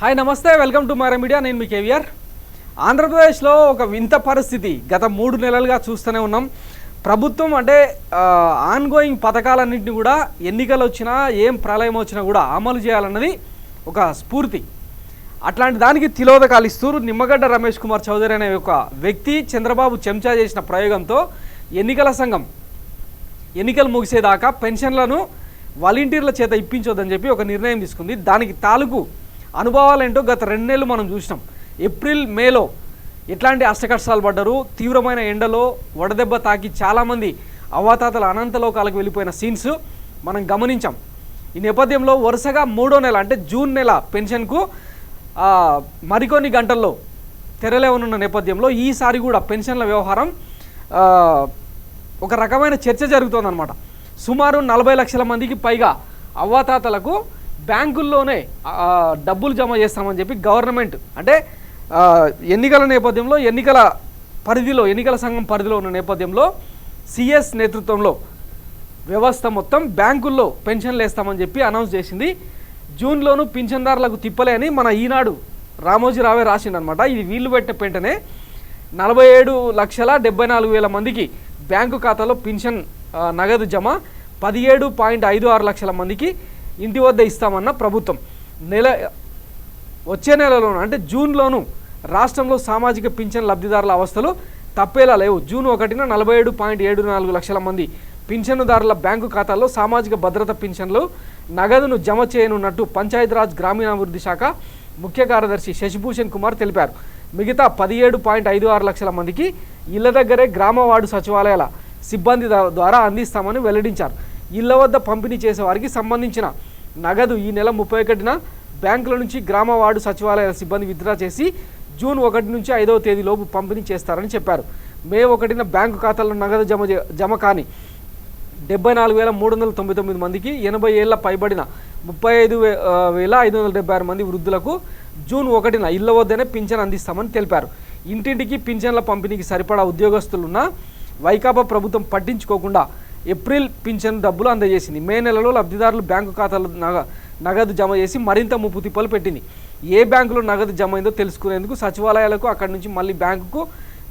Hi నమస్తే, welcome to Mara media. నేను మీ కేవీఆర్. ఆంధ్రప్రదేశ్లో ఒక వింత పరిస్థితి గత 3 నెలలుగా చూస్తూనే ఉన్నాం. ప్రభుత్వం అంటే ఆన్గోయింగ్ పథకాలన్నింటినీ కూడా ఎన్నికలు వచ్చినా ఏం ప్రళయం వచ్చినా కూడా అమలు చేయాలన్నది ఒక స్ఫూర్తి. అట్లాంటి దానికి తిలోదకాలు ఇస్తూ నిమ్మగడ్డ రమేష్ కుమార్ చౌదరి అనే ఒక వ్యక్తి చంద్రబాబు చెంచా చేసిన ప్రయోగంతో ఎన్నికల సంఘం ఎన్నికలు ముగిసేదాకా పెన్షన్లను వాలంటీర్ల చేత ఇప్పించొద్దని చెప్పి ఒక నిర్ణయం తీసుకుంది. దానికి తాలూకు అనుభవాలేంటో గత 2 నెలలు మనం చూసినాం. ఏప్రిల్ మేలో ఎట్లాంటి అష్టకష్టాలు పడ్డారు, తీవ్రమైన ఎండలో వడదెబ్బ తాకి చాలామంది అవ్వాతాతల అనంతలోకాలకు వెళ్ళిపోయిన సీన్స్ మనం గమనించాం. ఈ నేపథ్యంలో వరుసగా 3వ నెల అంటే జూన్ నెల పెన్షన్కు మరికొన్ని గంటల్లో తెరలేవనున్న నేపథ్యంలో ఈసారి కూడా పెన్షన్ల వ్యవహారం ఒక రకమైన చర్చ జరుగుతోందన్నమాట. సుమారు 40 లక్షల మందికి పైగా అవ్వాతాతలకు బ్యాంకుల్లోనే డబ్బులు జమ చేస్తామని చెప్పి గవర్నమెంట్ అంటే ఎన్నికల నేపథ్యంలో ఎన్నికల సంఘం పరిధిలో ఉన్న నేపథ్యంలో సిఎస్ నేతృత్వంలో వ్యవస్థ మొత్తం బ్యాంకుల్లో పెన్షన్లు వేస్తామని చెప్పి అనౌన్స్ చేసింది. జూన్లోనూ పింఛన్దారులకు తిప్పలే అని మన ఈనాడు రామోజీరావే రాసిందనమాట. ఇది వీళ్ళు పెట్టిన వెంటనే 47,74,000 మందికి బ్యాంకు ఖాతాలో పింఛన్ నగదు జమ, 17.56 లక్షల మందికి ఇంటి వద్ద ఇస్తామన్న ప్రభుత్వం. వచ్చే నెలలోనూ అంటే జూన్లోనూ రాష్ట్రంలో సామాజిక పింఛన్ లబ్ధిదారుల అవస్థలు తప్పేలా లేవు. జూన్ 1న 47.74 లక్షల మంది పింఛనుదారుల బ్యాంకు ఖాతాల్లో సామాజిక భద్రత పింఛన్లు నగదును జమ చేయనున్నట్టు పంచాయతీరాజ్ గ్రామీణాభివృద్ధి శాఖ ముఖ్య కార్యదర్శి శశిభూషణ్ కుమార్ తెలిపారు. మిగతా 17.56 లక్షల మందికి ఇళ్ల దగ్గరే గ్రామ వార్డు సచివాలయాల సిబ్బంది ద్వారా అందిస్తామని వెల్లడించారు. ఇళ్ల వద్ద పంపిణీ చేసే వారికి సంబంధించిన నగదు ఈ నెల 31న బ్యాంకుల నుంచి గ్రామ వార్డు సచివాలయాల సిబ్బంది విత్డ్రా చేసి జూన్ 1 నుంచి 5వ తేదీలోపు పంపిణీ చేస్తారని చెప్పారు. మే 1న బ్యాంకు ఖాతాల్లో నగదు జమ కాని 74,399 మందికి, 80 ఏళ్ల పైబడిన 35,576 మంది వృద్ధులకు జూన్ 1న ఇళ్ల వద్దనే పింఛన్ అందిస్తామని తెలిపారు. ఇంటింటికి పింఛన్ల పంపిణీకి సరిపడా ఉద్యోగస్తులున్నా వైకాపా ప్రభుత్వం పట్టించుకోకుండా ఏప్రిల్ పింఛన్ డబ్బులు అందజేసింది. మే నెలలో లబ్ధిదారులు బ్యాంకు ఖాతాలో నగదు జమ చేసి మరింత ముప్పు తిప్పలు పెట్టింది. ఏ బ్యాంకులో నగదు జమ అయిందో తెలుసుకునేందుకు సచివాలయాలకు అక్కడి నుంచి మళ్ళీ బ్యాంకుకు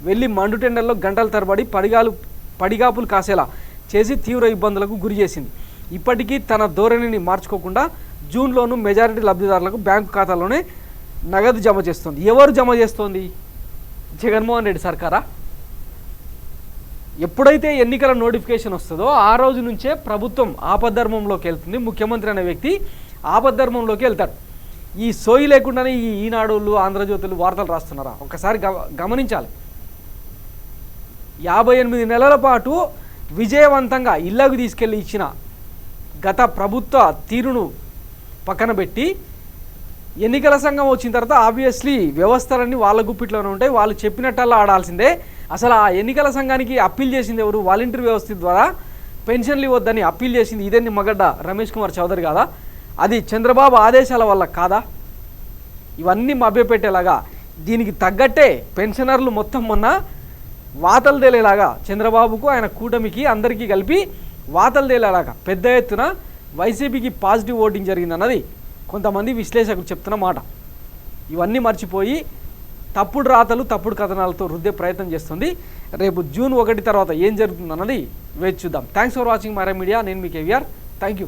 వెళ్ళి మండు టెండర్లో గంటల తరబడి పడిగాపులు కాసేలా చేసి తీవ్ర ఇబ్బందులకు గురి చేసింది. ఇప్పటికీ తన ధోరణిని మార్చుకోకుండా జూన్లోనూ మెజారిటీ లబ్ధిదారులకు బ్యాంకు ఖాతాలోనే నగదు జమ చేస్తుంది. ఎవరు జమ చేస్తోంది? జగన్మోహన్ రెడ్డి సర్కారా? ఎప్పుడైతే ఎన్నికల నోటిఫికేషన్ వస్తుందో ఆ రోజు నుంచే ప్రభుత్వం ఆపద్ధర్మంలోకి వెళ్తుంది. ముఖ్యమంత్రి అనే వ్యక్తి ఆపద్ధర్మంలోకి వెళ్తాడు. ఈ సోయి లేకుండానే ఈ ఈనాడులు, ఆంధ్రజ్యోతులు వార్తలు రాస్తున్నారా? ఒకసారి గమనించాలి. 58 నెలల పాటు విజయవంతంగా ఇళ్లకు తీసుకెళ్ళి ఇచ్చిన గత ప్రభుత్వ తీరును పక్కన పెట్టి ఎన్నికల సంఘం వచ్చిన తర్వాత ఆబ్వియస్లీ వ్యవస్థలన్నీ వాళ్ళ గుప్పిట్లోనే ఉంటాయి. వాళ్ళు చెప్పినట్టల్లా ఆడాల్సిందే. అసలు ఆ ఎన్నికల సంఘానికి అప్పీల్ చేసింది ఎవరు? వాలంటీర్ వ్యవస్థ ద్వారా పెన్షన్లు ఇవ్వద్దని అప్పీల్ చేసింది ఇదే నిమ్మగడ్డ రమేష్ కుమార్ చౌదరి కాదా? అది చంద్రబాబు ఆదేశాల వల్ల కాదా? ఇవన్నీ మభ్యపెట్టేలాగా దీనికి తగ్గట్టే పెన్షనర్లు మొత్తం మొన్న వాతలు తేలేలాగా చంద్రబాబుకు ఆయన కూటమికి అందరికీ కలిపి వాతలు తేలేలాగా పెద్ద ఎత్తున వైసీపీకి పాజిటివ్ ఓటింగ్ జరిగిందన్నది కొంతమంది విశ్లేషకులు చెప్తున్న మాట. ఇవన్నీ మర్చిపోయి తప్పుడు రాతలు, తప్పుడు కథనాలతో రుద్దే ప్రయత్నం చేస్తుంది. రేపు జూన్ 1 తర్వాత ఏం జరుగుతుందన్నది వేచి చూద్దాం. థ్యాంక్స్ ఫర్ వాచింగ్ మారా మీడియా. నేను మీ కేవీఆర్. Thank you.